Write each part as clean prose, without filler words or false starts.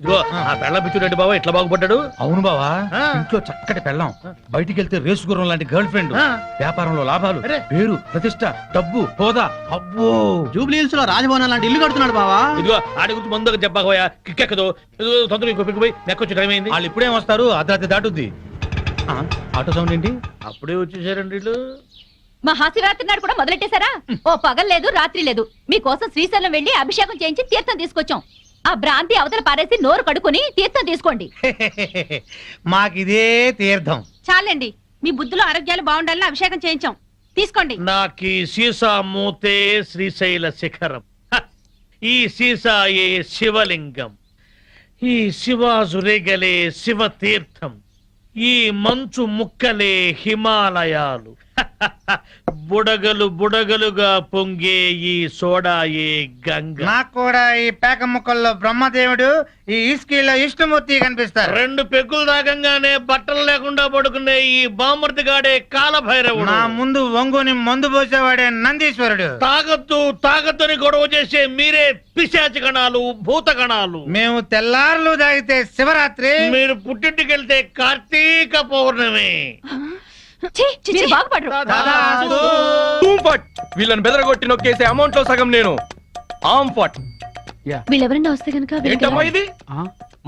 ఇదిగో ఆ పెళ్ళం పిచ్చుడండి బావా ఇట్లా బాగుపడ్డాడు. అవును బావా, ఇంట్లో చక్కటి పెళ్ళం, బయటికి వెళ్తే రేసు గుర్రం లాంటి గర్ల్ ఫ్రెండ్, వ్యాపారంలో లాభాలు, పేరు ప్రతిష్ట, డబ్బు, హోదా. అబ్బో, జూబ్లీ హిల్స్ లో రాజభవనం లాంటి ఇల్లు కడుతున్నాడు బావా. ఇదిగో ఆడి గురించి ముందుగా చెప్పకపోయా కిక్కెక్కదు. తొందరగా ఇంకో పిక్కు పోయి నెక్కొచ్చి టైం అయింది. వాళ్ళు ఇప్పుడేం వస్తారు, అర్ధరాత్రి దాటుద్ది. ఆటో సౌండ్ ఏంటి? అప్పుడే వచ్చేసారండి వీళ్ళు. మహాశివరాత్రి నాడు కూడా మొదలెట్టేశారా? ఓ పగలు లేదు రాత్రి లేదు, మీకోసం శ్రీశైలం వెళ్లి అభిషేకం చేయించి తీర్థం తీసుకొచ్చాం. ఆ భ్రాంతి అవతల పారేసి నోరు కడుక్కుని తీర్థం తీసుకోండి. మాకిదే తీర్థం. చాలండి, మీ బుద్ధులు ఆరోగ్యాలు బాగుండాలని అభిషేకం చేయించాం, తీసుకోండి. నాకీ సీసా మూతే శ్రీశైల శిఖరం, ఈ సీసాయే శివలింగం, ఈ శివాజురేగలే శివ తీర్థం, ఈ మంచు ముక్కలే హిమాలయాలు, బుడగలు బుడగలుగా పొంగే ఈ సోడాయే గంగ. నాకు కూడా ఈ పేక ముక్కల్లో బ్రహ్మదేవుడు, ఈ ఇస్కీలో విష్ణుమూర్తి కనిపిస్తారు. 2 పెగ్గులు తాగంగానే బట్టలు లేకుండా పడుకునే ఈ బామర్తిగాడే కాలభైరవుడు. నా ముందు వంగుని మందు పోసేవాడే నందీశ్వరుడు. తాగద్దని గొడవ చేసే మీరే పిశాచి గణాలు, భూత గణాలు. మేము తెల్లారులు తాగితే శివరాత్రి, మీరు పుట్టింటికెళ్తే కార్తీక పౌర్ణమి. మీరు బాగుపడరు. వీళ్ళని బెదరగొట్టి నొక్కేసే అమౌంట్ లో సగం నేను. వీళ్ళెవరన్నా వస్తే కనుక ఏంటమ్మా ఇది?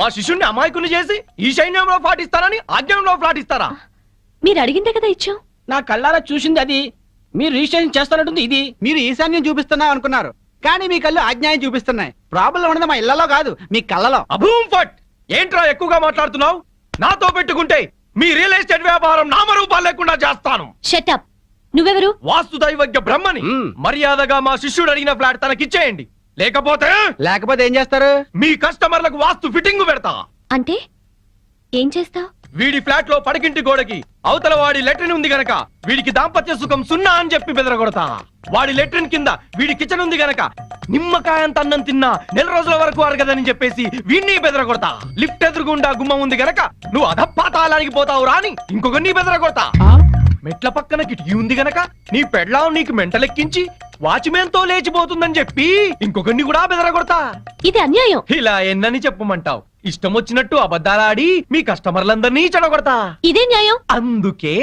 మా శిష్యుణ్ణి అమాయకుని చేసి ఈ సైన్యంలో పాటిస్తారని ఆజ్ఞంలో పాటిస్తారా? మీరు అడిగిందే కదా ఇచ్చాం. నా కళ్ళారా చూసింది అది. మీరు రిజిస్ట్రేషన్ చేస్తున్నట్టుంది ఇది. మీరు ఈశాన్యం చూపిస్తున్నా అనుకున్నారు, కానీ మీ కళ్ళు ఆజ్ఞాయం చూపిస్తున్నాయి. ప్రాబ్లం ఉన్నది మా ఇళ్లలో కాదు, మీ కళ్ళలో. అభూమ్ ఫట్! ఏంట్రా ఎక్కువగా మాట్లాడుతున్నావు? నాతో పెట్టుకుంటే మీ రియల్ ఎస్టేట్ వ్యాపారం నామరూపాలు లేకుండా చేస్తాను. షటప్. నువ్వెవరు? వాస్తు దైవజ్ఞ బ్రహ్మని. మర్యాదగా మా శిష్యుడు అడిగిన ఫ్లాట్ తనకిచ్చేయండి, లేకపోతే ఏం చేస్తారు? మీ కస్టమర్లకు వాస్తు ఫిట్టింగ్ పెడతా. అంటే ఏం చేస్తావ్? వీడి ఫ్లాట్ లో పడకింటి గోడకి అవతల వాడి లెట్రిన్ ఉంది గనక వీడికి దాంపత్య సుఖం 0 అని చెప్పి బెదరగొడతా. వాడి లెట్రిన్ కింద వీడి కిచెన్ ఉంది గనక నిమ్మకాయంత అన్నం తిన్నా 4 రోజుల వరకు అరగదని చెప్పేసి వీడిని బెదరగొడతా. లిఫ్ట్ ఎదురుగుండా గుమ్మం ఉంది గనక నువ్వు అధపాతాళానికి పోతావు రాని ఇంకొకరిని బెదరగొడతా. మెట్ల పక్కన కిటికీ ఉంది గనక నీ పెళ్ళాం నీకు మెంటలెక్కించి వాచ్మెన్ తో లేచిపోతుందని చెప్పి ఇంకొకరిని కూడా బెదరగొడతా. ఇది అన్యాయం. ఇలా ఎన్నని చెప్పమంటావు? ఇష్టం వచ్చినట్టు అబద్ధాలాడి మీ కస్టమర్లందరినీ చెడగొడతా. ఇదే న్యాయం. అందుకే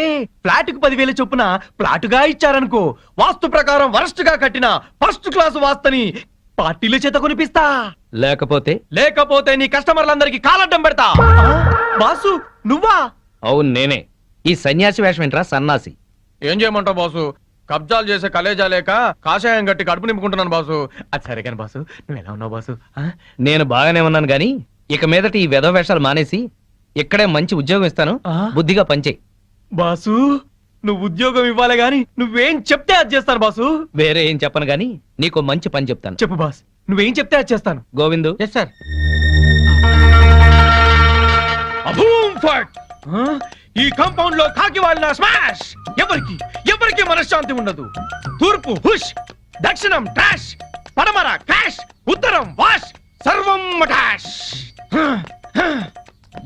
ఫ్లాట్ కు 10,000 చొప్పున ప్లాటుగా ఇచ్చారనుకో, వాస్తు ప్రకారం వరస్ట్ గా కట్టిన ఫస్ట్ క్లాస్ వాస్తుని పార్టీల చేత కొనిపిస్తా. లేకపోతే నీ కస్టమర్లందరికి కాలడ్డం పెడతా. బాసు నువ్వా? అవును నేనే. ఈ సన్యాసి వేషం ఏంట్రా సన్నాసి? ఏం చేయమంటావు బాసు? కబ్జాలు చేసే కలేజా లేక కాషాయం గట్టి కడుపు నింపుకుంటున్నాను బాసు. అది సరే కానీ బాసు, నువ్వు ఎలా ఉన్నావు బాసు? నేను బాగానే ఉన్నాను గాని ఇక మీదట ఈ వెధవ వేషాలు మానేసి ఇక్కడే మంచి ఉద్యోగం ఇస్తాను, బుద్ధిగా పనిచేయి. బాసు నువ్వు ఉద్యోగం ఇవ్వాలి గాని నువ్వేం చెప్తే అది చేస్తాను బాసు. వేరే ఏం చెప్పను గాని నీకు మంచి పని చెప్తాను. చెప్పు బాస్, నువ్వేం చెప్తే అది చేస్తాను. గోవిందు. Yes sir. ఈ కాంపౌండ్ లో కాకి వాళ్ళ స్మాష్. ఎవరికి మనశ్శాంతి ఉండదు. తూర్పు హుష్, దక్షిణం ట్రాష్, పడమర క్రాష్, ఉత్తరం వాష్, సర్వం మటాష్.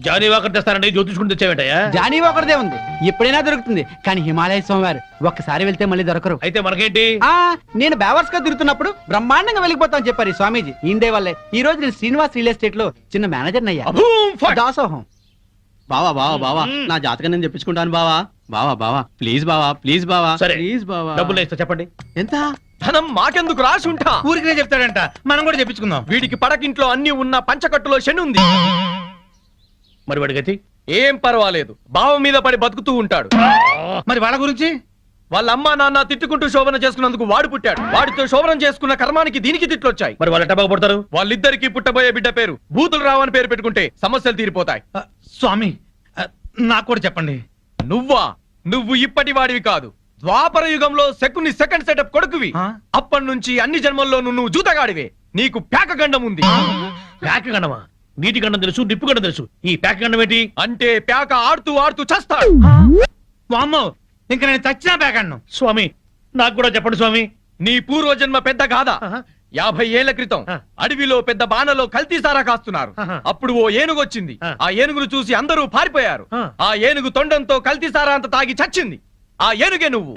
జానీ వాకర్ తెస్తానండి, జ్యోతిష్కుని తెచ్చావేంటయ్యా? జానీ ఒకరిదే ఉంది, ఎప్పుడైనా దొరుకుతుంది. కానీ హిమాలయ స్వామివారు ఒక్కసారి వెళ్తే మళ్ళీ దొరకరు. అయితే మనకేంటి? నేను బేవర్స్ గా తిరుగుతున్నప్పుడు బ్రహ్మాండంగా వెళ్ళిపోతాను చెప్పారు ఈ స్వామీజీ. ఇందే వల్లే ఈ రోజు నేను శ్రీనివాస్ రియల్ ఎస్టేట్ లో చిన్న మేనేజర్ అయ్యా. దాసోహం. బావా బావా బావా, నా జాతకం నేను చెప్పించుకుంటాను బావా. బావా బావా ప్లీజ్ బావా, ప్లీజ్ బావా, సరే ప్లీజ్ బావా. డబ్బులు ఇస్తా, చెప్పండి ఎంత? ధనం మాకెందుకు రాసి ఉంటా? ఊరికినే చెప్తాడంట, మనం కూడా చెప్పించుకుందాం. వీడికి పడకింట్లో అన్ని ఉన్న పంచకట్టులో శని ఉంది. మరి వాడికి ఏం పర్వాలేదు, బావ మీద పడి బతుకుతూ ఉంటాడు. మరి వాళ్ళ గురించి? వాళ్ళ అమ్మా నాన్న తిట్టుకుంటూ శోభన చేసుకున్నందుకు వాడు పుట్టాడు. వాడితో శోభనం చేసుకున్న కర్మానికి దీనికి తిట్లొచ్చాయి. మరి వాళ్ళు ఎట్ట బాగుపడతారు? వాళ్ళిద్దరికి పుట్టబోయే బిడ్డ పేరు బూతులు రావని పేరు పెట్టుకుంటే సమస్యలు తీరిపోతాయి. స్వామి నాకు కూడా చెప్పండి. నువ్వు ఇప్పటి వాడివి కాదు, ద్వాపర యుగంలో శకుని సెకండ్ సెటప్ కొడుకువి. అప్పటి నుంచి అన్ని జన్మల్లో నువ్వు జూతగాడివే. నీకు ప్యాక గండం ఉంది. ప్యాక గండమా? నీటి గండం తెలుసు, నిప్పు గండం తెలుసు, ఈ ప్యాక గండం ఏంటి? అంటే ప్యాక ఆడుతూ ఆడుతూ చస్తాడు. వామ్మో, ఇంకా నేను చచ్చినా ప్యాకన్ను. స్వామి నాకు కూడా చెప్పండి స్వామి. నీ పూర్వజన్మ పెద్ద గాథ. 50 ఏళ్ల క్రితం అడవిలో పెద్ద బాణలో కల్తీసారా కాస్తున్నారు. అప్పుడు ఓ ఏనుగు వచ్చింది. ఆ ఏనుగును చూసి అందరూ పారిపోయారు. ఆ ఏనుగు తొండంతో కల్తీసారా అంత తాగి చచ్చింది. ఆ ఏనుగే నువ్వు.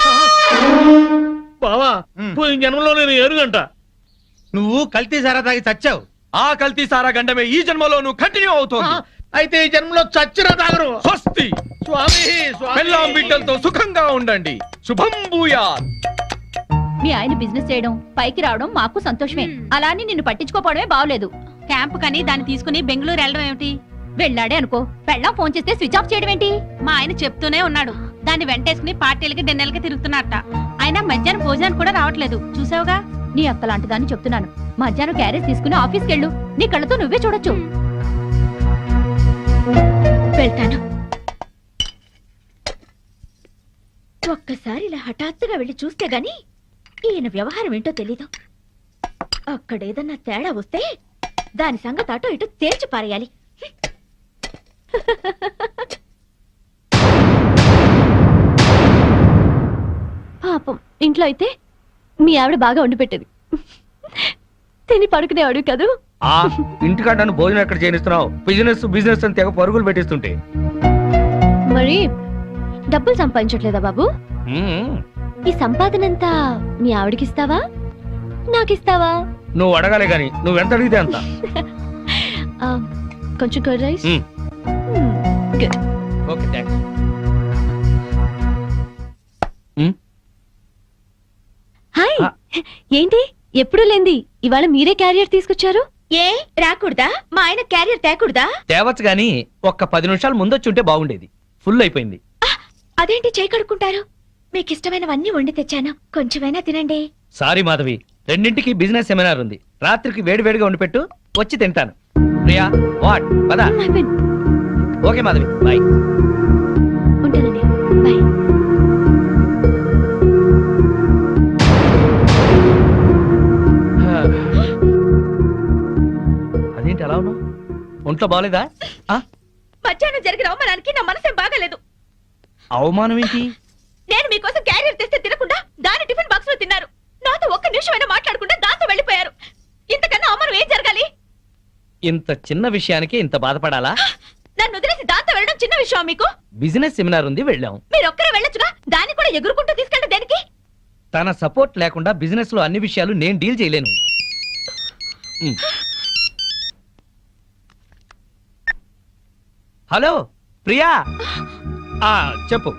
బావా, జన్మలో నేను ఏనుగంట. నువ్వు కల్తీ సారా తాగి చచ్చావు. ఆ కల్తీ సారా గండమే ఈ జన్మలోనూ కంటిన్యూ అవుతోంది. అయితే ఈ జన్మలో చచ్చిన తాగరు. స్వస్తి. స్వామి పెళ్ళాం బిడ్డలతో సుఖంగా ఉండండి. శుభం భూయాత్. మీ ఆయన బిజినెస్ చేయడం పైకి రావడం మాకు సంతోషమే. అలా అని నిన్ను పట్టించుకోపోవడమే బాగలేదు. క్యాంప్ కని దాన్ని తీసుకుని బెంగళూరు వెళ్ళడం ఏమిటి? వెళ్ళాడే అనుకో, పెళ్ళాం ఫోన్ చేస్తే స్విచ్ ఆఫ్ చేయడం ఏంటి? మా ఆయన చెప్తూనే ఉన్నాడు, దాన్ని వెంటేసుకుని పార్టీలకి డిన్నర్లకి తిరుగుతున్నారట. అయినా మధ్యాహ్నం భోజనానికి కూడా రావట్లేదు. చూసావుగా? నీ అక్క లాంటి దాన్ని చెప్తున్నాను. మధ్యాహ్నం క్యారేజ్ తీసుకుని ఆఫీస్కి వెళ్ళు. నీ కళ్ళతో నువ్వే చూడొచ్చు. వెళ్తాను. ఒక్కసారి ఇలా హఠాత్తుగా వెళ్ళి చూస్తే గాని ఈయన వ్యవహారం ఏంటో తెలీదు. అక్కడేదన్నా తేడా వస్తే దాని సంగతి అటో ఇటు తేల్చి పారేయాలి. పాపం ఇంట్లో అయితే మీ ఆవిడ బాగా వండి పెట్టేది. తిని పడుకునేవాడు కదూ. ఆ ఇంటికాడ నన్ను భోజనం ఎక్కడ చేయనిస్తున్నావు? బిజినెస్ అని తెగ పరుగులు పెట్టిస్తుంటే. మరి డబ్బులు సంపాదించట్లేదా బాబు? ఈ సంపాదనంతా మీ ఆవిడకిస్తావా, నాకిస్తావా? నువ్వు అడగాలి గాని నువ్వెంత అడిగితే అంత. కొంచెం curd rice. Good. Okay thanks. Hi. ఏంటి ఎప్పుడు లేంది ఇవాళ మీరే క్యారియర్ తీసుకొచ్చారు? ఏ రాకూడదా? మా ఆయన క్యారియర్ తేకూడదా? తేవచ్చు గాని ఒక్క 10 నిమిషాలు ముందొచ్చి ఉంటే బాగుండేది. ఫుల్ అయిపోయింది. అదేంటి చేయి కడుక్కుంటారు? మీకు ఇష్టమైనవన్నీ వండి తెచ్చాను, కొంచెమైనా తినండి. సారీ మాధవి, 2ంటికి బిజినెస్ సెమినార్ ఉంది. రాత్రికి వేడివేడిగా వండి పెట్టు, వచ్చి తింటాను. ప్రియా వాట్ పదా. Okay Madhavi, bye. ఉంటానండి, బాయ్. అదేంటి అలా ఉన్నావు? ఒంట్లో బాగలేదా? మధ్యాహ్నం జరిగిన అవమానానికి నా మనసేం బాగాలేదు. అవమానం ఏంటి? నేను మీకోసం క్యారియర్ తెస్తే తినకుండా దాని టిఫిన్ బాక్స్ లో తిన్నారు. నాతో ఒక్క నిమిషమైనా మాట్లాడకుండా దాంతో వెళ్ళిపోయారు. ఇంతకన్నా అవమానం ఏం జరగాలి? ఇంత చిన్న విషయానికి ఇంత బాధపడాలా? నన్ను వదిలేసి దాంతో వెళ్ళడం చిన్న విషయం మీకు? బిజినెస్ సెమినార్ ఉంది, వెళ్ళాం. మీరు ఒక్కరే వెళ్ళొచ్చుగా, దాన్ని కూడా ఎగురుకుంటూ తీసుకెళ్ళడం దేనికి? తన సపోర్ట్ లేకుండా బిజినెస్ లో అన్ని విషయాలు నేను డీల్ చేయలేను. హలో ప్రియా, చెప్పు.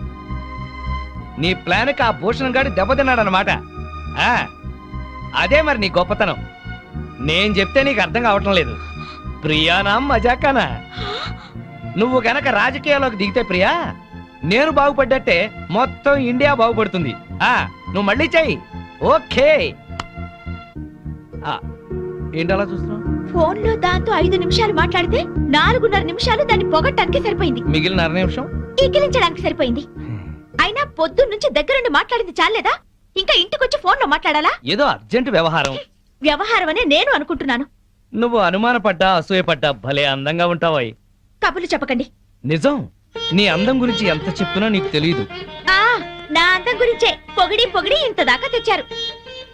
నీ ప్లాన్కి ఆ భూషణ్ గాడి దెబ్బతిన్నాడనమాట. అదే మరి నీ గొప్పతనం. నేను చెప్తే నీకు అర్థం కావటం లేదు. ప్రియానా మజాకానా? నువ్వు గనక రాజకీయాల్లోకి దిగితే ప్రియా, నేను బాగుపడ్డట్టే మొత్తం ఇండియా బాగుపడుతుంది. నువ్వు మళ్ళీ చెయ్యి. ఓకే. ఏంటి అలా చూస్తున్నావు? ఫోన్ లో దాంతో 5 నిమిషాలు మాట్లాడితే 4.5 నిమిషాలు దాన్ని పొగట్టానికి సరిపోయింది. మిగిలిన 1/2 నిమిషం ఈకిలించడానికి సరిపోయింది. అయినా పొద్దున్న నుంచి దగ్గరుండి మాట్లాడింది చాలేదా? ఇంకా ఇంటికొచ్చి ఫోన్ లో మాట్లాడాలా? ఏదో అర్జెంట్ వ్యవహారం. వ్యవహారం అనే నేను అనుకుంటున్నాను. నువ్వు అనుమానపడ్డా అసూయపడ్డా భలే అందంగా ఉంటావాయి. కబుర్లు చెప్పకండి. నిజం, నీ అందం గురించి ఎంత చెప్తున్నా నీకు తెలియదు. నా అందం గురించే పొగిడి పొగిడి ఇంత దాకా తెచ్చారు.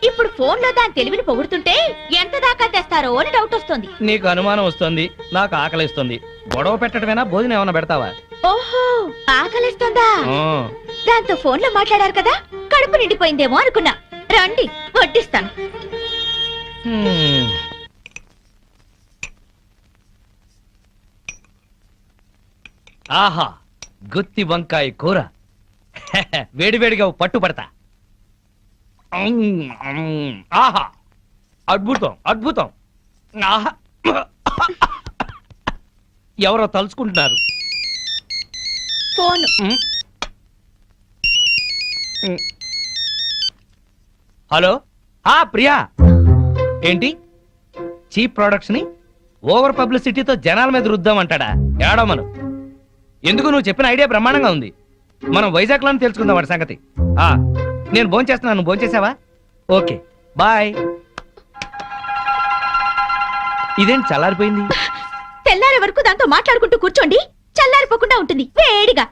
ఇప్పుడు ఫోన్ లో దాని తెలివిని పొగుడుతుంటే ఎంత దాకా తెస్తారో అని డౌట్ వస్తుంది. నీకు అనుమానం వస్తుంది, నాకు ఆకలిస్తుంది. గొడవ పెట్టడమేనా, భోజనం ఏమైనా పెడతావా? ఓహో, ఆకలిస్తుందా? ఆ. దాంతో ఫోన్ లో మాట్లాడారు కదా, కడుపు నిండిపోయిందేమో అనుకున్నా. రండి వడ్డిస్తాను. ఆహా, గుత్తి వంకాయ కూర. వేడివేడిగా పట్టుపడతా. ఆహా, అద్భుతం అద్భుతం. ఆహా, ఎవరో తలుచుకుంటున్నారు. ఫోన్. హలో. ప్రియా, ఏంటి చీప్ ప్రొడక్ట్స్ ని ఓవర్ పబ్లిసిటీతో జనాల మీద రుద్దామంటాడా? ఏడమను. ఎందుకు, నువ్వు చెప్పిన ఐడియా బ్రహ్మాండంగా ఉంది. మనం వైజాగ్ లోనే తెలుసుకుందాం వాడి సంగతి. నేను భోంచేస్తున్నాను, నువ్వు భోంచేసావా? Okay bye. ఇదేంటి చల్లారిపోయింది? తెల్లారే వరకు దాంతో మాట్లాడుకుంటూ కూర్చోండి, చల్లారిపోకుండా ఉంటుంది వేడిగా.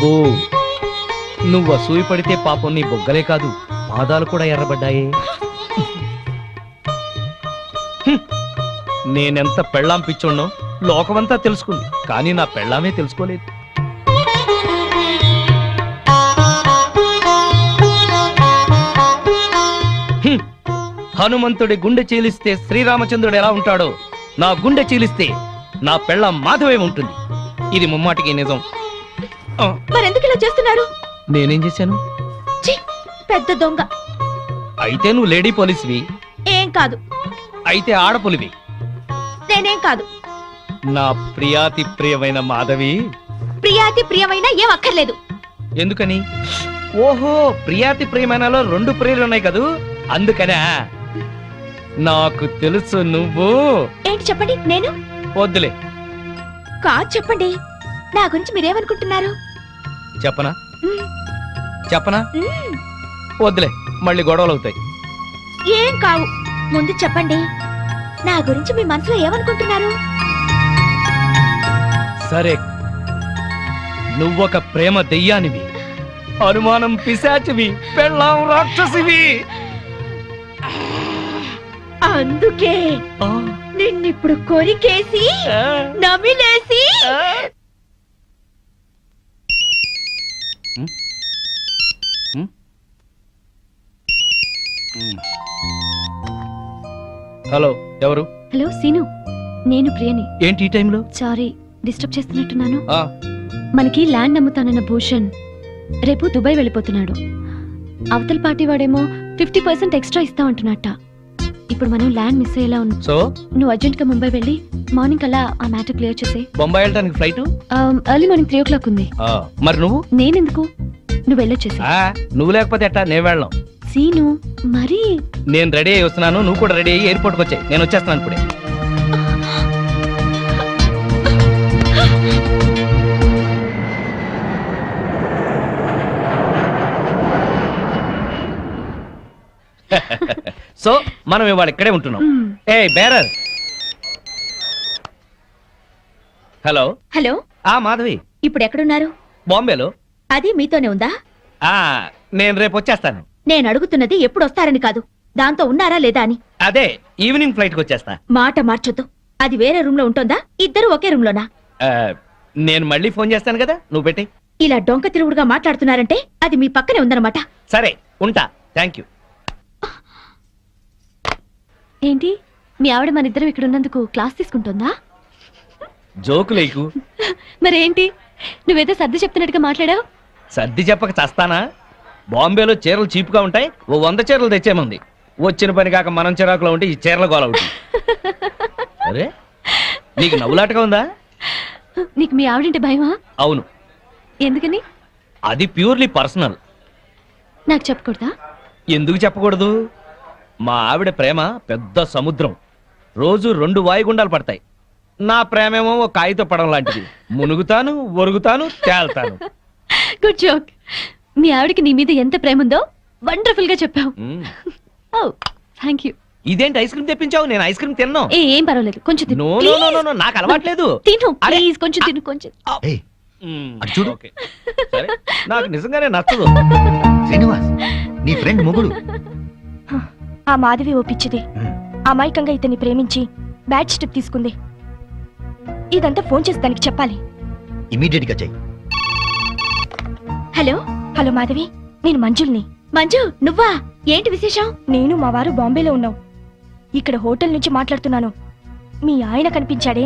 అబ్బో నువ్వు అసూయ పడితే పాపం నీ బొగ్గలే కాదు పాదాలు కూడా ఎర్రబడ్డాయే. హ్మ్. నేనెంత పెళ్ళాం పిచ్చోడ్నో లోకమంతా తెలుసుకుంది, కానీ నా పెళ్ళామే తెలుసుకోలేదు. హ్మ్. హనుమంతుడి గుండె చీలిస్తే శ్రీరామచంద్రుడు ఎలా ఉంటాడో నా గుండె చీలిస్తే నా పెళ్ళాం మాధవే ఉంటుంది. ఇది ముమ్మాటికి నిజం. ఆ, మరెందుకు ఇలా చేస్తున్నారు? నేనేం చేశాను? ఛీ, పెద్ద దొంగ. అయితే నువ్వు లేడీ పోలీస్వి, ఏం కాదు. అయితే ఆడపులివి. నేనేం కాదు. నా ప్రియాతి ప్రియమైన మాధవి. ప్రియాతి ప్రియమైన ఏం అక్కర్లేదు. ఎందుకని? ఓహో, ప్రియాతి ప్రియమైనలో 2 ప్రియులు ఉన్నాయి కదూ, అందుకనే. నాకు తెలుసు నువ్వు. ఏంటి చెప్పండి. నేను వద్దులే. కాదు చెప్పండి. నా గురించి మీరేమనుకుంటున్నారు? చెప్పనా? మ్మ్. చెప్పనా? మ్మ్. వద్దులే, మళ్ళీ గొడవలు అవుతాయి. ఏం కావు. ముందు చెప్పండి. నా గురించి మీ మనసులో ఏమనుకుంటున్నారు? సరే, నువ్వొక ప్రేమ దెయ్యానివి, అనుమానం పిశాచివి, పెళ్ళాం రాక్షసివి. అందుకే ఆ, నిన్నిప్పుడు కొరికేసి ఆ, నమిలేసి ఆ. హలో, ఎవరు? హలో సీను, నేను ప్రియని. ఏంటి ఈ టైంలో? సారీ డిస్టర్బ్ చేస్తున్నట్టున్నాను. ఆ, మనకి ల్యాండ్ అమ్ముతానన్న భూషణ్ రేపు దుబాయ్ వెళ్ళిపోతున్నాడు. అవతల పార్టీ వాడేమో 50% ఎక్స్ట్రా ఇస్తా అంటున్నట్ట. ఇప్పుడు మనం ల్యాండ్ మిస్ అయ్యేలా ఉన్నాం. సో నువ్వు అర్జెంట్ గా ముంబై వెళ్ళి మార్నింగ్ అలా ఆ మ్యాటర్ క్లియర్ చేసే. బొంబాయి వెళ్ళడానికి ఫ్లైట్? ఎర్లీ మార్నింగ్ 3 o'clock ఉంది. మరి నువ్వు? నేనెందుకు, నువ్వు వెళ్ళొచ్చేసి. నువ్వు లేకపోతే ఎట్టా, నేను వెళ్ళాం. సీను మరి నేను రెడీ అయ్యి వస్తున్నాను, నువ్వు కూడా రెడీ అయ్యి ఎయిర్పోర్ట్కి వచ్చాయి. నేను వచ్చేస్తున్నాను ఇప్పుడే. సో మనం ఇవాళ ఇక్కడే ఉంటున్నాం. మ్మ్. ఏ బేరర్. హలో. హలో, మాధవి, ఇప్పుడు ఎక్కడున్నారు? బాంబేలో. అది మీతోనే ఉందా? నేను రేపు వచ్చేస్తాను. నేను అడుగుతున్నది ఎప్పుడు వస్తారని కాదు, దాంతో ఉన్నారా లేదా అని. అదే ఈవినింగ్ ఫ్లైట్కి వచ్చేస్తా. మాట మార్చొద్దు. అది వేరే రూమ్ లో ఉంటుందా, ఇద్దరు ఒకే రూమ్ లోనా? ఆ, నేను మళ్ళీ ఫోన్ చేస్తాను కదా, నువ్వు పెట్టి. ఇలా డొంక తిరుగుడుగా మాట్లాడుతున్నారంటే అది మీ పక్కనే ఉందన్నమాట. సరే ఉంటా, థ్యాంక్ యూ. ఏంటి, మీ ఆవిడ మన ఇద్దరం ఇక్కడ ఉన్నందుకు క్లాస్ తీసుకుంటుందా? జోకు లేకు. మరేంటి, నువ్వేదో సర్ది చెప్తున్నట్టుగా మాట్లాడావు. సర్ది చెప్పక చస్తానా? బాంబేలో చీరలు చీప్గా ఉంటాయి, ఓ 100 చీరలు తెచ్చేమంది. వచ్చిన పని కాక మనం చిరాకులో ఉంటే ఈ చీరల గోల ఒకటి. అరే, నీకు నవ్వులాటగా ఉందా? నీకు మీ ఆవిడంటే భయమా? అవును. ఎందుకని? అది ప్యూర్లీ పర్సనల్. నాకు చెప్పకూడదా? ఎందుకు చెప్పకూడదు? మా ఆవిడ ప్రేమ పెద్ద సముద్రం, రోజు 2 వాయుగుండాలు పడతాయి. నా ప్రేమేమో ఓ కాగిత పడం లాంటిది, మునుగుతాను, ఒరుగుతాను, తేల్తాను. Good joke. మీ ఆవిడకి నీ మీద ఎంత ప్రేమ ఉందో వండర్ఫుల్ గా చెప్పావు. ఓ థ్యాంక్ యూ. ఇదేంటి ఐస్ క్రీమ్ తెప్పించావు? నేను ఐస్ క్రీమ్ తిన్నాను. ఏం పర్వాలేదు, కొంచెం తిను. నో నో నో నో, నాకు అలవాట్లేదు. తిను అరే. ప్లీజ్, కొంచెం తిను, కొంచెం. ఏయ్, అటు చూడు. ఓకే. సరే, నాకు నిజంగానే నచ్చదు. శ్రీనివాస్, నీ ఫ్రెండ్ మొగుడు. ఆ మాధవి ఓపిచ్చిది. అమాయకంగా ఇతన్ని ప్రేమించి బ్యాడ్ స్టెప్ తీసుకుంది. ఇదంతా ఫోన్ చేసి దానికి చెప్పాలి. ఇమీడియట్ గా చెయ్యి. హలో. హలో మాధవి, నేను మంజుల్ని. మంజు, నువ్వా? ఏంటి విశేషం? నేను మా వారు బాంబేలో ఉన్నాం. ఇక్కడ హోటల్ నుంచి మాట్లాడుతున్నాను. మీ ఆయన కనిపించాడే,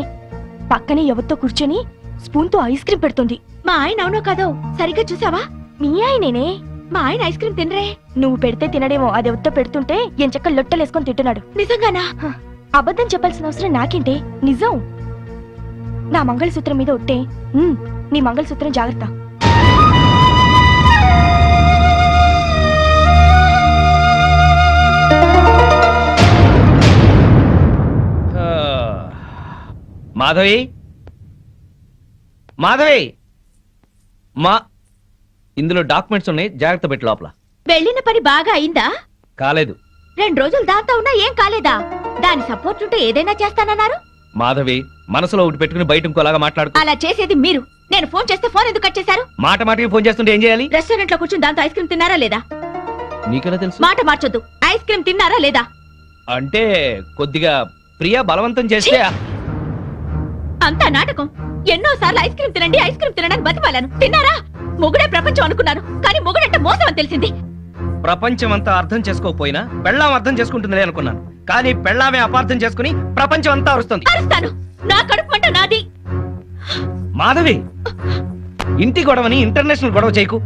పక్కనే ఎవరితో కూర్చొని స్పూన్తో ఐస్ క్రీమ్ పెడుతుంది. మా ఆయన అవునో కాదో సరిగ్గా చూసావా? మీ ఆయనేనే. మా ఆయన ఐస్ క్రీమ్ తినరే. నువ్వు పెడితే తినడేమో, అది ఎవరితో పెడుతుంటే ఎంచక్క లొట్టలేసుకొని తింటున్నాడు. నిజంగానా? అబద్ధం చెప్పాల్సిన అవసరం నాకేంటే, నిజం. నా మంగళసూత్రం మీద ఒట్టే. నీ మంగళసూత్రం జాగ్రత్త. మాధవి, మాధవి, ఇందులో డాక్యుమెంట్స్ ఉన్నాయి, జాగ్రత్త పెట్టి లోపల. వెళ్ళిన పని బాగా అయిందా? కాలేదు. 2 రోజులు దాంతో ఉన్నా ఏం కాలేదా? దాని సపోర్ట్ ఉంటే ఏదైనా చేస్తానన్నారు. మాధవి, మనసులో ఒకటి పెట్టుకుని బయట ఇంకోలాగా మాట్లాడుకో. అలా చేసేది మీరు. నేను ఫోన్ చేస్తే ఫోన్ ఎందుకు కట్ చేశారు? మాట మాటకి ఫోన్ చేస్తుంటే ఏం చేయాలి? రెస్టారెంట్ లో కూర్చుని దాంతో ఐస్ క్రీమ్ తిన్నారా లేదా? నీకెలా తెలుసు? మాట మార్చొద్దు. ఐస్ క్రీమ్ తిన్నారా లేదా? అంటే కొద్దిగా ప్రియా బలవంతం చేస్తే అంతా నాటకం. ఎన్నోసార్లు ఐస్ క్రీమ్ తినండి ఐస్ క్రీమ్ తినడానికి బతిమాలను. తిన్నారా? మొగుడే ప్రపంచం అనుకున్నాను, కానీ మొగుడంటే మోసం అని తెలిసింది. ప్రపంచం అంతా అర్థం చేసుకోకపోయినా పెళ్ళాం అర్థం చేసుకుంటుందిలే అనుకున్నాను, కానీ పెళ్ళామే అపార్థం చేసుకుని ప్రపంచం అంతా అరుస్తుంది. అరుస్తాను. నా కడుపు మంట నాది. మాధవి, ఇంటి గొడవని ఇంటర్నేషనల్ గొడవ చేయకు.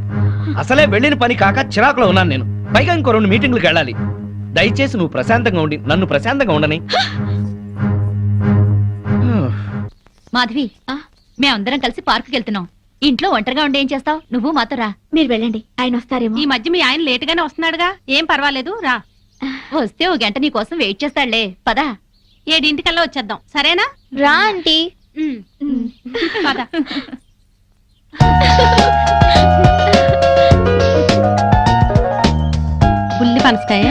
అసలే వెళ్ళిన పని కాక చిరాకులో ఉన్నాను నేను. పైగా ఇంకో 2 మీటింగ్లకు వెళ్ళాలి. దయచేసి నువ్వు ప్రశాంతంగా ఉండి నన్ను ప్రశాంతంగా ఉండని. మాధవి, మేమందరం కలిసి పార్కుకి వెళ్తున్నాం. ఇంట్లో ఒంటరిగా ఉండి ఏం చేస్తావు? నువ్వు మాతో రా. మీరు వెళ్ళండి, ఆయన వస్తారేమో. ఈ మధ్య మీ ఆయన లేట్ గానే వస్తున్నాడుగా, ఏం పర్వాలేదు రా. వస్తే ఓ గంట నీ కోసం వెయిట్ చేస్తాడులే. పదా 7 వచ్చేద్దాం, సరేనా? రా ఆంటీ. పద. బుల్లి పనసకాయ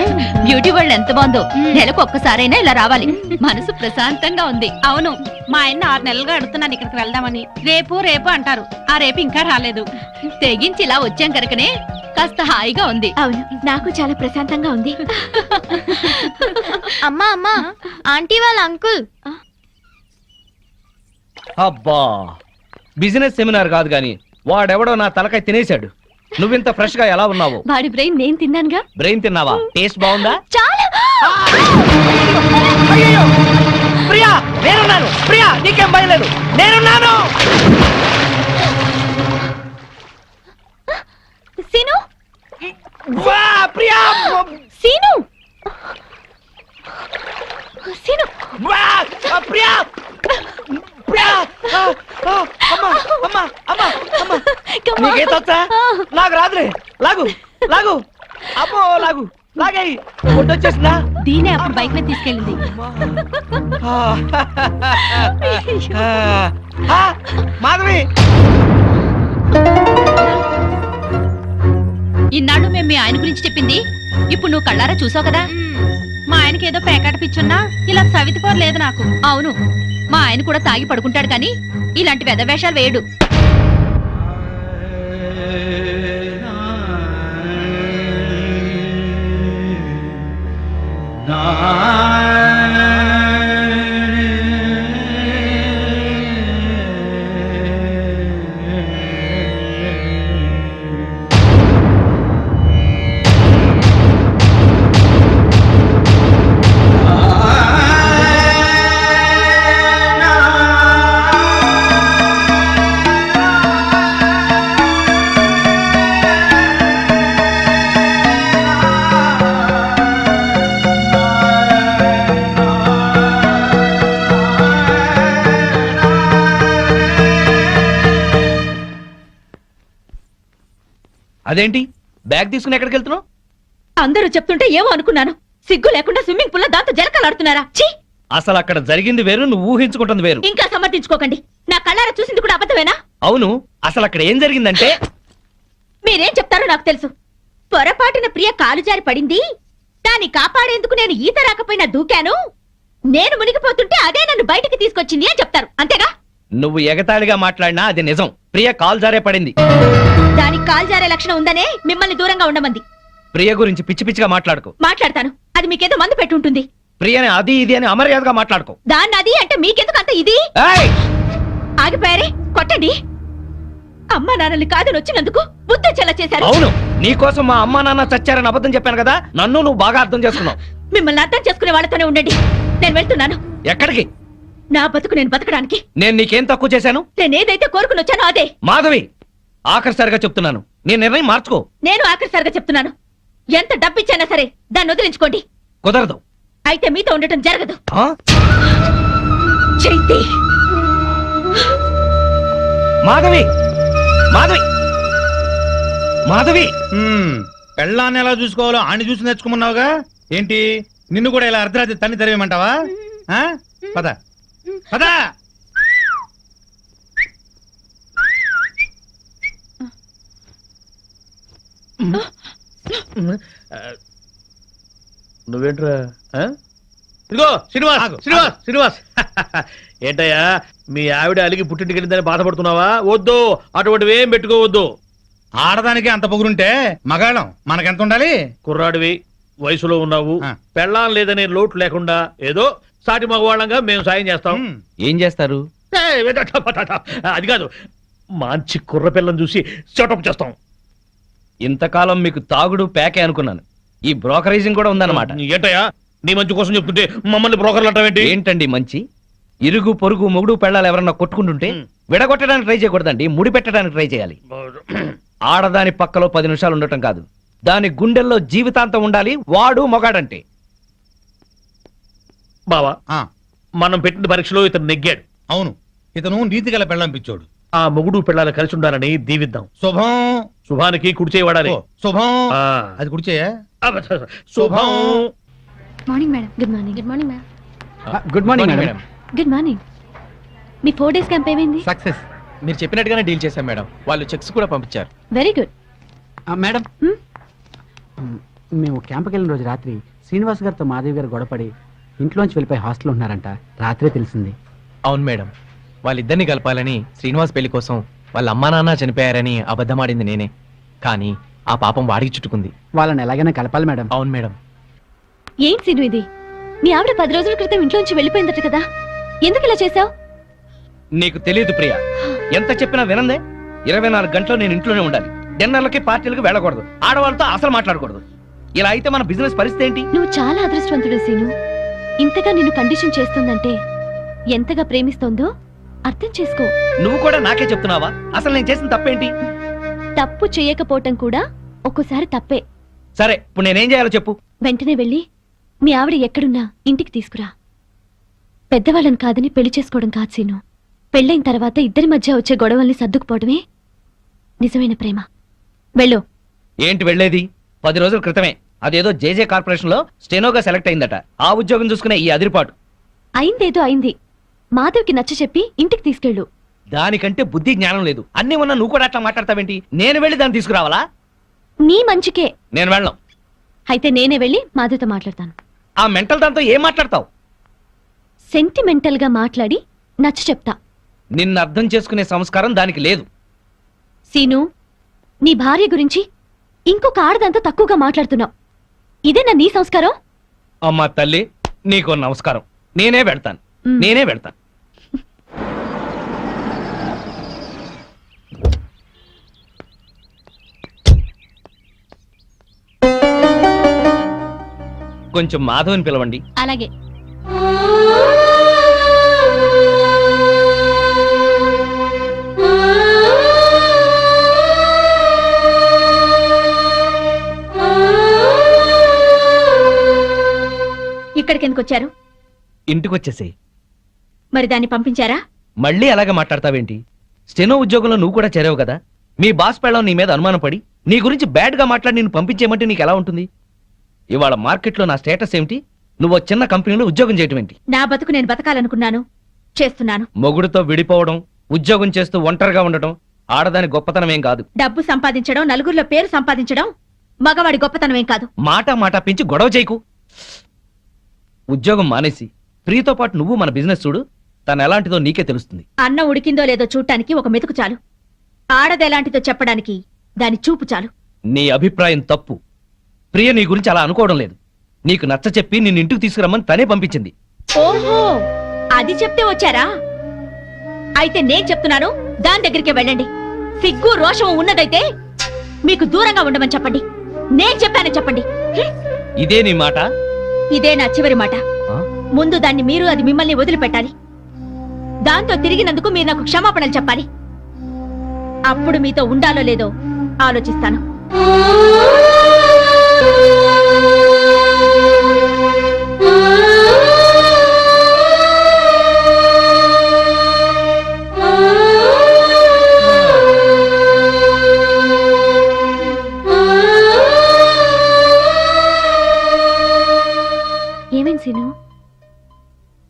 బ్యూటీ వరల్డ్ ఎంత బాగుందో. నెలకు ఒక్కసారైనా ఇలా రావాలి. మనసు ప్రశాంతంగా ఉంది. అవును, మా ఆయన 6 నెలలుగా అడుగుతున్నాను ఇక్కడికి వెళ్దామని. రేపు రేపు అంటారు, ఆ రేపు ఇంకా రాలేదు. తెగించి ఇలా వచ్చాం కనుకనే కాస్త హాయిగా ఉంది. అవును, నాకు చాలా ప్రశాంతంగా ఉంది. అమ్మా అమ్మా, ఆంటీ వాళ్ళ అంకుల్. అబ్బా, బిజినెస్ సెమినార్ కాదు గాని వాడెవడో నా తలకాయ తినేశాడు. నువ్వింత ఫ్రెష్ గా ఎలా ఉన్నావు? వాడి బ్రెయిన్ నేను తిన్నానుగా. బ్రెయిన్ తిన్నావా? టేస్ట్ బాగుందా? చాలా. అయ్యయ్యో! ప్రియా, నేనున్నాను. ప్రియా, నీకేం భయం లేదు, నేనున్నాను. సీను, వా, ప్రియా! Scene, scene. వా, ప్రియా! ప్రియా! అమ్మా, అమ్మా, అమ్మా, అమ్మా. నీకేతొచ్చా? నాకు రాదులే. లాగు, లాగు. అమ్మో, లాగు, లాగేయి. వచ్చేసిందా? దీనే అప్పుడు బైక్ మీద తీసుకెళ్ళింది. మాధవి, ఇన్నాళ్ళు మేము మీ ఆయన గురించి చెప్పింది ఇప్పుడు నువ్వు కళ్ళారా చూసావు కదా. మా ఆయనకి ఏదో పేకాట పిచ్చున్నా ఇలా సవితిపోరు లేదు నాకు. అవును, మా ఆయన కూడా తాగి పడుకుంటాడు, కానీ ఇలాంటి వెధవేషాలు వేయడు. అదేంటి బ్యాగ్ తీసుకుని ఎక్కడికి వెళ్తున్నావు? అందరూ చెప్తుంటే ఏమో అనుకున్నాను. సిగ్గు లేకుండా స్విమ్మింగ్ పూల్ లో దాంతో జలకలాడుతున్నారా? ఛీ! అసలు అక్కడ జరిగింది వేరు, నువ్వు ఊహించుకుంటుంది వేరు. ఇంకా సమర్థించుకోకండి. నా కళ్ళారా చూసింది కూడా అబద్ధమేనా? అవును, అసలు అక్కడ ఏం జరిగిందంటే మీరేం చెప్తారో నాకు తెలుసు. పొరపాటున ప్రియ కాలు జారి పడింది. దాన్ని కాపాడేందుకు నేను ఈత రాకపోయినా దూకాను. నేను మునిగిపోతుంటే అదే నన్ను బయటికి తీసుకొచ్చింది అని చెప్తారు, అంతేగా? నువ్వు ఎగతాళిగా మాట్లాడినా అది నిజం. ప్రియ కాలు జారే పడింది. దానికి కాలు జారే లక్షణం ఉందనే మిమ్మల్ని దూరంగా ఉండమంది. ప్రియ గురించి పిచ్చి పిచ్చిగా మాట్లాడుకో. మాట్లాడతాను, అది మీకేదో మందు పెట్టుంటుంది. ప్రియని అది ఇది అని అమర్యాదగా మాట్లాడుకో. దాన్ని అది అంటే మీకెందుకు అంత ఇది? ఏయ్! ఆగిపోయారే, కొట్టండి. అమ్మా నాన్నల్ని కాదని వచ్చినందుకు బుద్ధొచ్చేలా చేశారు. అవును, నీకోసం మా అమ్మా నాన్న చచ్చారని అబద్ధం చెప్పాను కదా, నన్ను నువ్వు బాగా అర్థం చేసుకున్నావు. మిమ్మల్ని అర్థం చేసుకునే వాళ్ళతోనే ఉండండి. నేను వెళ్తున్నాను. ఎక్కడికి? నా బతుకు నేను బతకడానికి. నేను నీకేం తక్కువ చేశాను? నేనేదైతే కోరుకుని వచ్చానో అదే. మాధవి, ఆఖరిసారిగా చెప్తున్నాను, నీ నిర్ణయం మార్చుకో. నేను ఆఖరిసారిగా చెప్తున్నాను, ఎంత డబ్బిచ్చానా సరే దాన్ని వదిలించుకోండి. కుదరదు. అయితే మీతో ఉండటం జరగదు. ఆ? చైతి, మాధవి, మాధవి, మాధవి. పెళ్ళాన్ని ఎలా చూసుకోవాలో ఆని చూసి నేర్చుకోమన్నావుగా. ఏంటి నిన్ను కూడా ఇలా అర్ధరాత్రి తన్ని తెరవేయమంటావా? ఆ? పద పద. నువ్వేంట్రా? ఇదిగో శ్రీనివాస్ ఆగు, శ్రీనివాస్ శ్రీనివాస్ ఏంటయ్యా మీ ఆవిడ అలిగి పుట్టింటికి వెళ్ళిందని బాధపడుతున్నావా? వద్దు, అటువంటివి ఏం పెట్టుకోవద్దు. ఆడదానికి అంత పొగురుంటే మగాళ్ళం మనకెంత ఉండాలి? కుర్రాడివి, వయసులో ఉన్నావు, ఆ. పెళ్ళాం లేదనే లోటు లేకుండా ఏదో సాటి మగవాళ్ళంగా మేము సాయం చేస్తాం. ఉమ్. ఏం చేస్తారు? అది కాదు, మంచి కుర్ర పిల్లని చూసి సెటప్ చేస్తాం. ఇంతకాలం మీకు తాగుడు ప్యాకే అనుకున్నాను, ఈ బ్రోకరేజింగ్ కూడా ఉందన్నమాట. ఏంటయ్యా నీ మంచి కోసం చెప్తుంటే మమ్మల్ని బ్రోకర్లు అంటావేంటి? ఏంటండి మంచి? ఇరుగు పొరుగు మొగుడు పెళ్ళాలు ఎవరన్నా కొట్టుకుంటుంటే విడగొట్టడానికి ట్రై చేయకూడదండి, ముడి పెట్టడానికి ట్రై చేయాలి. ఆడదాని పక్కలో 10 నిమిషాలు ఉండటం కాదు, దాని గుండెల్లో జీవితాంతం ఉండాలి. వాడు మొగాడంటే. బావా, ఆ, మనం పెట్టిన పరీక్షలో ఇతను నెగ్గాడు. అవును, ఇతను నీతి గల పెళ్ళంపించోడు. ఆ మొగుడు పిల్లలు కలిసి ఉండాలని దీవిద్దాం. శుభం. శుభానికి కుడి చేయవాడాలి. ఓ, శుభం. ఆ. అది కుడిచేయా? శుభం. Morning madam. Good morning. Good morning madam. Good morning madam. Good morning. మీ 4 డేస్ క్యాంప్ ఏమైంది? సక్సెస్. మీరు చెప్పినట్టుగానే డీల్ చేశాం మేడం. వాళ్ళు చెక్స్ కూడా పంపించారు. Very good. మేడం మేము క్యాంప్కి వెళ్ళిన రోజు రాత్రి శ్రీనివాస్ గారితో మాధవి గారు గొడవపడి ఇంట్లోంచి వెళ్ళిపోయి హాస్టల్ ఉంటున్నారంట. రాత్రే తెలిసింది. అవును మేడం, వాళ్ళిద్దరిని కలపాలని శ్రీనివాస్ పెళ్లి కోసం వాళ్ళ అమ్మా నాన్న చనిపోయారని అబద్ధమాడింది నేనే. కానీ ఆ పాపం వాడికి చుట్టుకుంది. వాళ్ళని ఎలాగైనా కలపాలి మేడం. అవును మేడం. ఏం సీను ఇది? మీ ఆవిడ 10 రోజుల క్రితం ఇంట్లోంచి వెళ్ళిపోయిందట కదా, ఎందుకు ఇలా చేసావు? నీకు తెలియదు ప్రియా, ఎంత చెప్పినా వినందే. 24 గంటలు నేను ఇంట్లోనే ఉండాలి. డిన్నర్లకి పార్టీలకు వెళ్ళకూడదు, ఆడవాళ్ళతో అసలు మాట్లాడకూడదు. ఇలా అయితే మన బిజినెస్ పరిస్థితి ఏంటి? నువ్వు చాలా అదృష్టవంతుడు సీను. ఇంతగా నిన్ను కండిషన్ చేస్తుందంటే ఎంతగా ప్రేమిస్తోందో అర్థం చేసుకో. నువ్వు కూడా నాకే చెప్తున్నావా? అసలు నేను చేసిన తప్పేంటి? తప్పు చేయకపోవటం కూడా ఒక్కోసారి తప్పే. సరే, ఇప్పుడు నేనేం చేయాలో చెప్పు. వెంటనే వెళ్ళి మీ ఆవిడ ఎక్కడున్నా ఇంటికి తీసుకురా. పెద్దవాళ్ళని కాదని పెళ్లి చేసుకోవడం కాదు సీను. పెళ్ళైన తర్వాత ఇద్దరి మధ్య వచ్చే గొడవల్ని సర్దుకుపోవడమే నిజమైన ప్రేమ. వెళ్ళు. ఏంటి వెళ్ళేది? 10 రోజుల క్రితమే అదేదో జేజే కార్పొరేషన్ లో స్టెనోగా సెలెక్ట్ అయిందట. ఆ ఉద్యోగం చూసుకునే ఈ అదిరిపాటు. అయిందేదో అయింది. మాధవ్కి నచ్చ చెప్పి ఇంటికి తీసుకెళ్ళు. దానికంటే బుద్ధి జ్ఞానం లేదు. అన్ని ఉన్నా నువ్వు కూడా అట్లా మాట్లాడతావేంటి? నేను వెళ్ళి దాన్ని తీసుకురావాలా? నీ మంచికే. నేను వెళ్ళను. అయితే నేనే వెళ్ళి మాధవ్తో మాట్లాడతాను. ఆ మెంటల్ దాంతో ఏం మాట్లాడతావు? సెంటిమెంటల్ గా మాట్లాడి నచ్చ చెప్తా. నిన్ను అర్థం చేసుకునే సంస్కారం దానికి లేదు. సీను, నీ భార్య గురించి ఇంకొక ఆడదాంతో తక్కువగా మాట్లాడుతున్నావు. ఇదేనా నీ సంస్కారం? అమ్మా తల్లి, నీకు నమస్కారం. నేనే వెళ్తాను. నేనే వెళ్తాను. కొంచెం మాధవని పిలవండి. అలాగే. ఇక్కడికి ఎందుకు వచ్చారు? ఇంటికి వచ్చేసేయ్. మరి దాన్ని పంపించారా? మళ్ళీ అలాగే మాట్లాడతావేంటి? స్టెనో ఉద్యోగంలో నువ్వు కూడా చేరావు కదా. మీ బాస్ పెళ్ళం నీ మీద అనుమానం పడి నీ గురించి బ్యాడ్ గా మాట్లాడి నేను పంపించేయమంటే నీకు ఎలా ఉంటుంది? ఇవాళ మార్కెట్లో నా స్టేటస్ ఏమిటి? నువ్వు చిన్న కంపెనీలో ఉద్యోగం చేయటం ఏంటి? నా బతుకు నేను బతకాలనుకున్నాను, చేస్తున్నాను. మొగుడుతో విడిపోవడం, ఉద్యోగం చేస్తూ ఒంటరిగా ఉండటం ఆడదాని గొప్పతనం ఏం కాదు. డబ్బు సంపాదించడం, నలుగురిలో పేరు సంపాదించడం మగవాడి గొప్పతనం ఏం కాదు. మాట పెంచి గొడవ చేయకు. ఉద్యోగం మానేసి ప్రియతో పాటు నువ్వు మన బిజినెస్ చూడు. తను ఎలాంటిదో నీకే తెలుస్తుంది. అన్నం ఉడికిందో లేదో చూడటానికి ఒక మెతుకు చాలు. ఆడదెలాంటిదో చెప్పడానికి దాని చూపు చాలు. నీ అభిప్రాయం తప్పు. ప్రియ నీ గురించి అలా అనుకోవడం లేదు. నీకు నచ్చ చెప్పి నిన్ను ఇంటికి తీసుకురమ్మని తనే పంపించింది. ఓహో, అది చెప్తే వచ్చారా? అయితే నేను చెప్తున్నాను, దాని దగ్గరికే వెళ్ళండి. సిగ్గు రోషం ఉన్నదైతే మీకు దూరంగా ఉండమని చెప్పండి. నేను చెప్పానని చెప్పండి. ఇదే నీ మాట? ఇదే నా చివరి మాట. ఆ? ముందు దాన్ని మీరు, అది మిమ్మల్ని వదిలిపెట్టాలి. దాంతో తిరిగినందుకు మీరు నాకు క్షమాపణలు చెప్పాలి. అప్పుడు మీతో ఉండాలో లేదో ఆలోచిస్తాను. ఏమైంది సీను?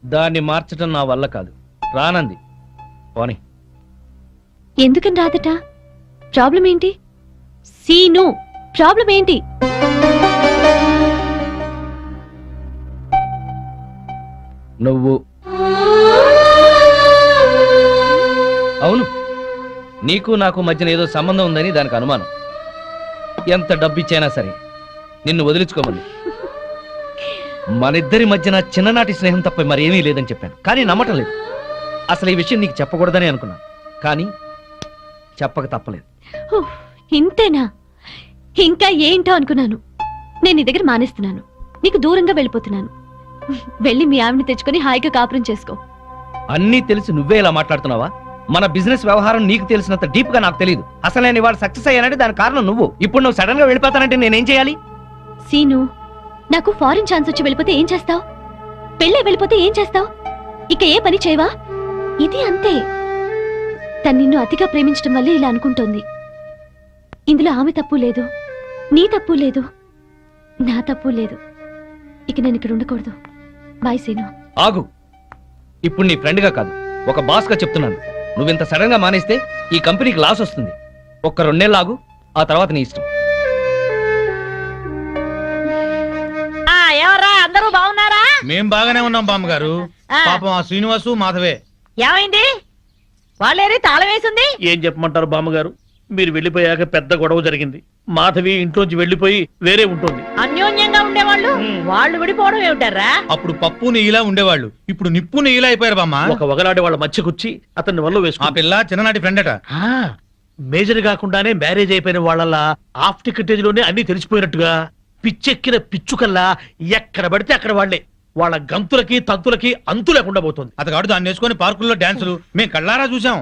దాన్ని మార్చడం నా వల్ల కాదు. రానంది. పోనీ. ఎందుకని రాదట? ప్రాబ్లం ఏంటి? సీను, ప్రాబ్లం ఏంటి? నువ్వు అవును, నీకు నాకు మధ్యన ఏదో సంబంధం ఉందని దానికి అనుమానం. ఎంత డబ్బు ఇచ్చైనా సరే నిన్ను వదిలించుకోమని. మనిద్దరి మధ్యన చిన్ననాటి స్నేహం తప్ప మరేమీ లేదని చెప్పాను, కానీ నమ్మటం లేదు. అసలు ఈ విషయం నీకు చెప్పకూడదని అనుకున్నాను, కానీ చెప్పక తప్పలేదు. ఉఫ్, ఇంతేనా? ఇంకా ఏంటో అనుకున్నాను. నేను నీ దగ్గర మానేస్తున్నాను, నీకు దూరంగా వెళ్ళిపోతున్నాను. వెళ్ళి మీ ఆవిడని తెచ్చుకొని హాయిగా కాపురం చేసుకో. అన్నీ తెలిసి నువ్వే ఇలా మాట్లాడుతున్నావా? మన బిజినెస్ వ్యవహారం నీకు తెలిసినంత డీప్ గా నాకు తెలియదు. అసలు నేను ఇవాళ సక్సెస్ అయ్యానంటే దాని కారణం నువ్వు. ఇప్పుడు నువ్వు సడన్ గా వెళ్ళిపోతానంటే నేనేం చేయాలి? సీను, నాకు ఫారిన్ ఛాన్స్ వచ్చి వెళ్ళిపోతే ఏం చేస్తావు? పెళ్ళే వెళ్ళిపోతే ఏం చేస్తావు? ఇక ఏ పని చేయవా? ఇది అంతే. తను నిన్ను అతిగా ప్రేమించడం వల్లే ఇలా అనుకుంటోంది. ఇందులో ఆమె తప్పు లేదు, నీ తప్పు లేదు, నా తప్పు లేదు. ఇక నేను ఇక్కడ ఉండకూడదు. బాయ్ సీను. ఆగు. ఇప్పుడు నీ ఫ్రెండ్ గా కాదు, ఒక బాస్ గా చెప్తున్నాను. నువ్వింత సడన్ గా మానేస్తే ఈ కంపెనీకి లాస్ వస్తుంది. ఒక్క 2 నెలలు ఆగు, ఆ తర్వాత నీ ఇష్టం. ఎవరా అందరూ బాగున్నారా? మేం బాగానే ఉన్నాం బామ్మగారు. ఆ. పాపం ఆ శ్రీనివాసు మాధవే ఏమైంది? వాళ్ళేరి తాళం వేసింది. ఏం చెప్పమంటారు బామ్మగారు, మీరు వెళ్ళిపోయాక పెద్ద గొడవ జరిగింది. మాధవి ఇంట్లోంచి వెళ్ళిపోయి వేరే ఉంటుంది. అన్యోన్యంగా ఉండేవాళ్ళు వాళ్ళు విడిపోవడం ఏమిటారా? అప్పుడు పప్పు నెయ్యిలా ఉండేవాళ్ళు, ఇప్పుడు నిప్పు నెయ్యిలా అయిపోయారు బామ్మ. ఒక వగలాడి వాళ్ళ మధ్యకొచ్చి అతన్ని వల్ల ఆ వేసుకున్నా. పిల్ల చిన్ననాటి ఫ్రెండ్ అట. మేజర్ కాకుండానే మ్యారేజ్ అయిపోయిన వాళ్ళ హాఫ్ టికెటేజ్ లోనే అన్ని తెలిసిపోయినట్టుగా పిచ్చెక్కిన పిచ్చుకల్లా ఎక్కడ పడితే అక్కడ వాళ్లే. వాళ్ళ గంతులకి తంతులకి అంతు లేకుండా పోతుంది. అతగాడు దాన్ని వేసుకొని పార్కుల్లో డాన్సులు మేము కళ్ళారా చూసాం.